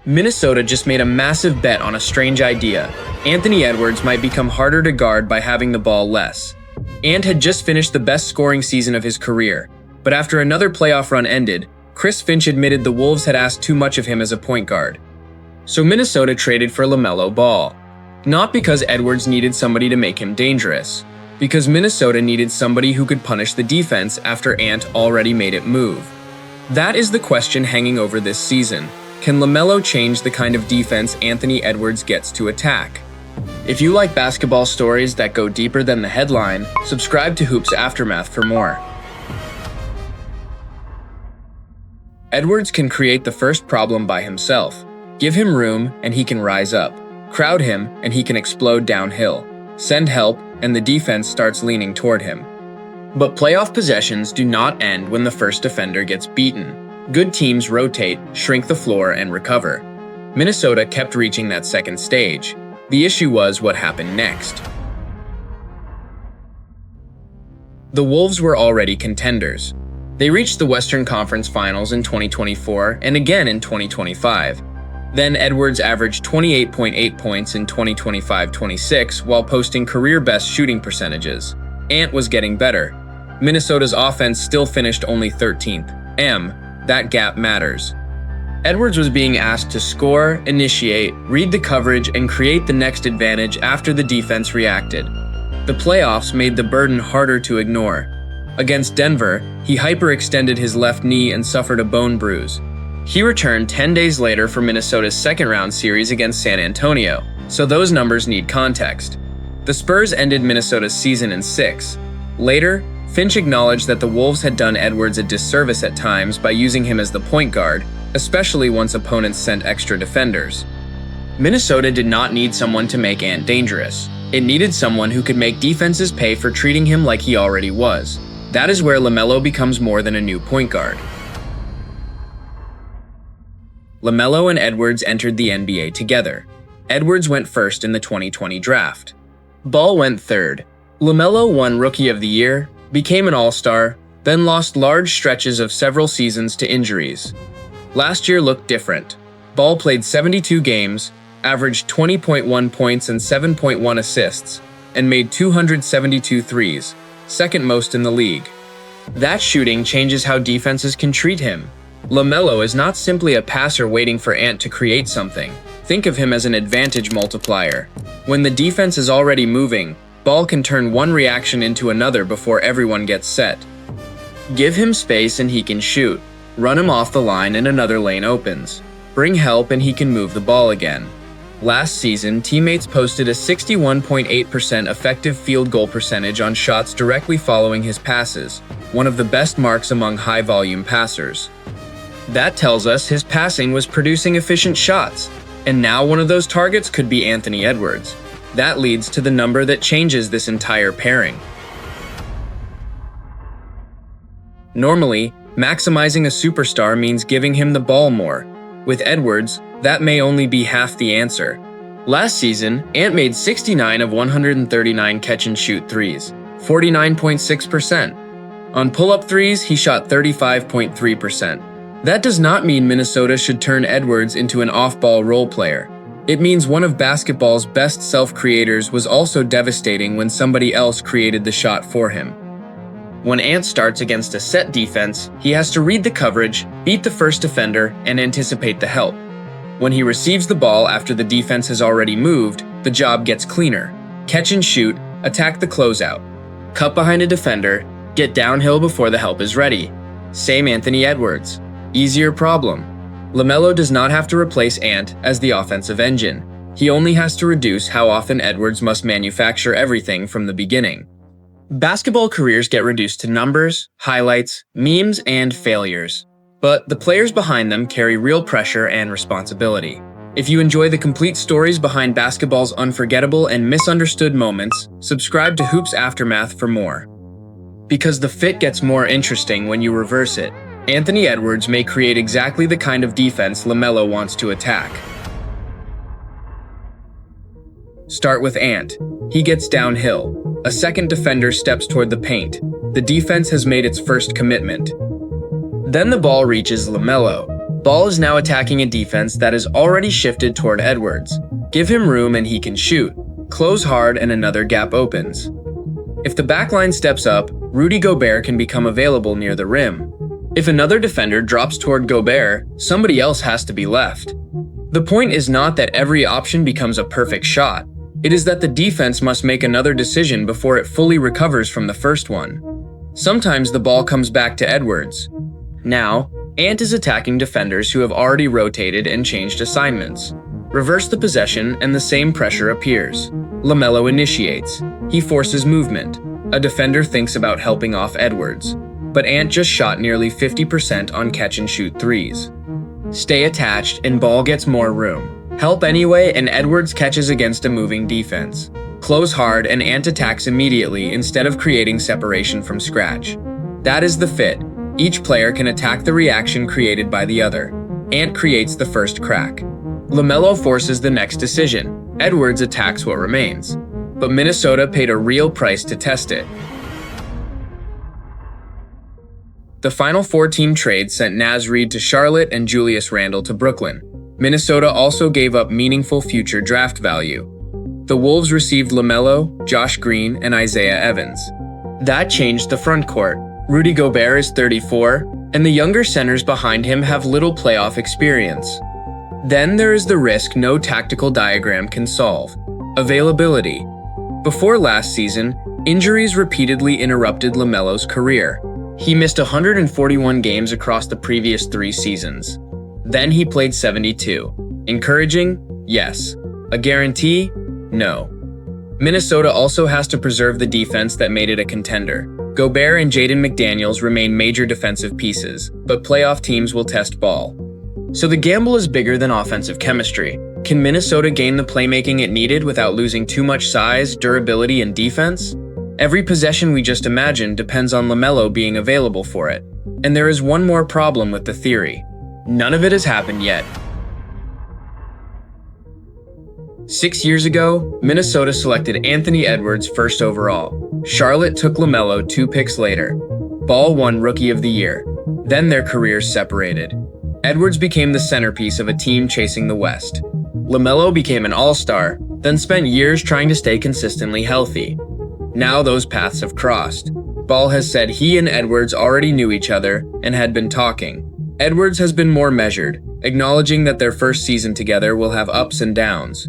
Minnesota just made a massive bet on a strange idea. Anthony Edwards might become harder to guard by having the ball less. Ant had just finished the best scoring season of his career, but after another playoff run ended, Chris Finch admitted the Wolves had asked too much of him as a point guard. So Minnesota traded for LaMelo Ball. Not because Edwards needed somebody to make him dangerous, because Minnesota needed somebody who could punish the defense after Ant already made it move. That is the question hanging over this season. Can LaMelo change the kind of defense Anthony Edwards gets to attack? If you like basketball stories that go deeper than the headline, subscribe to Hoops Aftermath for more. Edwards can create the first problem by himself. Give him room and he can rise up. Crowd him and he can explode downhill. Send help and the defense starts leaning toward him. But playoff possessions do not end when the first defender gets beaten. Good teams rotate, shrink the floor, and recover. Minnesota kept reaching that second stage. The issue was what happened next. The Wolves were already contenders. They reached the Western Conference Finals in 2024 and again in 2025. Then Edwards averaged 28.8 points in 2025-26 while posting career-best shooting percentages. Ant was getting better. Minnesota's offense still finished only 13th. That gap matters. Edwards was being asked to score, initiate, read the coverage, and create the next advantage after the defense reacted. The playoffs made the burden harder to ignore. Against Denver, he hyperextended his left knee and suffered a bone bruise. He returned 10 days later for Minnesota's second-round series against San Antonio, so those numbers need context. The Spurs ended Minnesota's season in 6. Later, Finch acknowledged that the Wolves had done Edwards a disservice at times by using him as the point guard, especially once opponents sent extra defenders. Minnesota did not need someone to make Ant dangerous. It needed someone who could make defenses pay for treating him like he already was. That is where LaMelo becomes more than a new point guard. LaMelo and Edwards entered the NBA together. Edwards went first in the 2020 draft. Ball went third. LaMelo won Rookie of the Year, became an All-Star, then lost large stretches of several seasons to injuries. Last year looked different. Ball played 72 games, averaged 20.1 points and 7.1 assists, and made 272 threes, second most in the league. That shooting changes how defenses can treat him. LaMelo is not simply a passer waiting for Ant to create something. Think of him as an advantage multiplier. When the defense is already moving, Ball can turn one reaction into another before everyone gets set. Give him space and he can shoot. Run him off the line and another lane opens. Bring help and he can move the ball again. Last season, teammates posted a 61.8% effective field goal percentage on shots directly following his passes, one of the best marks among high-volume passers. That tells us his passing was producing efficient shots, and now one of those targets could be Anthony Edwards. That leads to the number that changes this entire pairing. Normally, maximizing a superstar means giving him the ball more. With Edwards, that may only be half the answer. Last season, Ant made 69 of 139 catch-and-shoot threes, 49.6%. On pull-up threes, he shot 35.3%. That does not mean Minnesota should turn Edwards into an off-ball role player. It means one of basketball's best self-creators was also devastating when somebody else created the shot for him. When Ant starts against a set defense, he has to read the coverage, beat the first defender, and anticipate the help. When he receives the ball after the defense has already moved, the job gets cleaner. Catch and shoot, attack the closeout. Cut behind a defender, get downhill before the help is ready. Same Anthony Edwards. Easier problem. LaMelo does not have to replace Ant as the offensive engine. He only has to reduce how often Edwards must manufacture everything from the beginning. Basketball careers get reduced to numbers, highlights, memes, and failures. But the players behind them carry real pressure and responsibility. If you enjoy the complete stories behind basketball's unforgettable and misunderstood moments, subscribe to Hoops Aftermath for more. Because the fit gets more interesting when you reverse it. Anthony Edwards may create exactly the kind of defense LaMelo wants to attack. Start with Ant. He gets downhill. A second defender steps toward the paint. The defense has made its first commitment. Then the ball reaches LaMelo. Ball is now attacking a defense that is already shifted toward Edwards. Give him room and he can shoot. Close hard and another gap opens. If the backline steps up, Rudy Gobert can become available near the rim. If another defender drops toward Gobert, somebody else has to be left. The point is not that every option becomes a perfect shot. It is that the defense must make another decision before it fully recovers from the first one. Sometimes the ball comes back to Edwards. Now, Ant is attacking defenders who have already rotated and changed assignments. Reverse the possession and the same pressure appears. LaMelo initiates. He forces movement. A defender thinks about helping off Edwards. But Ant just shot nearly 50% on catch-and-shoot threes. Stay attached and Ball gets more room. Help anyway and Edwards catches against a moving defense. Close hard and Ant attacks immediately instead of creating separation from scratch. That is the fit. Each player can attack the reaction created by the other. Ant creates the first crack. LaMelo forces the next decision. Edwards attacks what remains. But Minnesota paid a real price to test it. The final 4-team trade sent Naz Reid to Charlotte and Julius Randle to Brooklyn. Minnesota also gave up meaningful future draft value. The Wolves received LaMelo, Josh Green, and Isaiah Evans. That changed the front court. Rudy Gobert is 34, and the younger centers behind him have little playoff experience. Then there is the risk no tactical diagram can solve: availability. Before last season, injuries repeatedly interrupted LaMelo's career. He missed 141 games across the previous 3 seasons. Then he played 72. Encouraging? Yes. A guarantee? No. Minnesota also has to preserve the defense that made it a contender. Gobert and Jaden McDaniels remain major defensive pieces, but playoff teams will test Ball. So the gamble is bigger than offensive chemistry. Can Minnesota gain the playmaking it needed without losing too much size, durability, and defense? Every possession we just imagined depends on LaMelo being available for it. And there is one more problem with the theory. None of it has happened yet. 6 years ago, Minnesota selected Anthony Edwards first overall. Charlotte took LaMelo 2 picks later. Ball won Rookie of the Year. Then their careers separated. Edwards became the centerpiece of a team chasing the West. LaMelo became an all-star, then spent years trying to stay consistently healthy. Now those paths have crossed. Ball has said he and Edwards already knew each other and had been talking. Edwards has been more measured, acknowledging that their first season together will have ups and downs.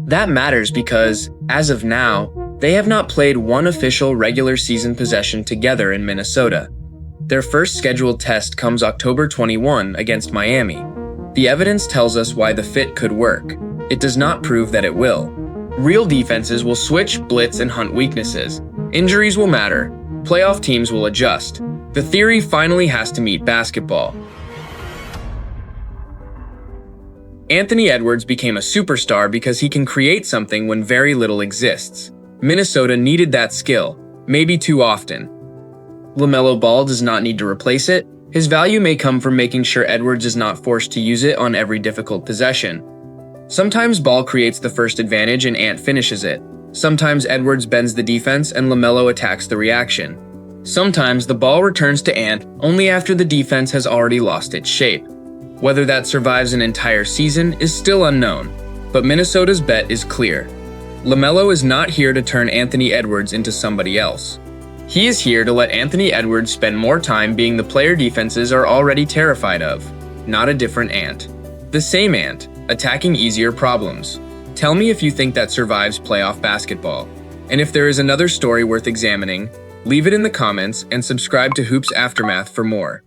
That matters because, as of now, they have not played one official regular season possession together in Minnesota. Their first scheduled test comes October 21 against Miami. The evidence tells us why the fit could work. It does not prove that it will. Real defenses will switch, blitz, and hunt weaknesses. Injuries will matter. Playoff teams will adjust. The theory finally has to meet basketball. Anthony Edwards became a superstar because he can create something when very little exists. Minnesota needed that skill, maybe too often. LaMelo Ball does not need to replace it. His value may come from making sure Edwards is not forced to use it on every difficult possession. Sometimes Ball creates the first advantage and Ant finishes it. Sometimes Edwards bends the defense and LaMelo attacks the reaction. Sometimes the ball returns to Ant only after the defense has already lost its shape. Whether that survives an entire season is still unknown, but Minnesota's bet is clear. LaMelo is not here to turn Anthony Edwards into somebody else. He is here to let Anthony Edwards spend more time being the player defenses are already terrified of, not a different Ant. The same Ant, attacking easier problems. Tell me if you think that survives playoff basketball. And if there is another story worth examining, leave it in the comments and subscribe to Hoops Aftermath for more.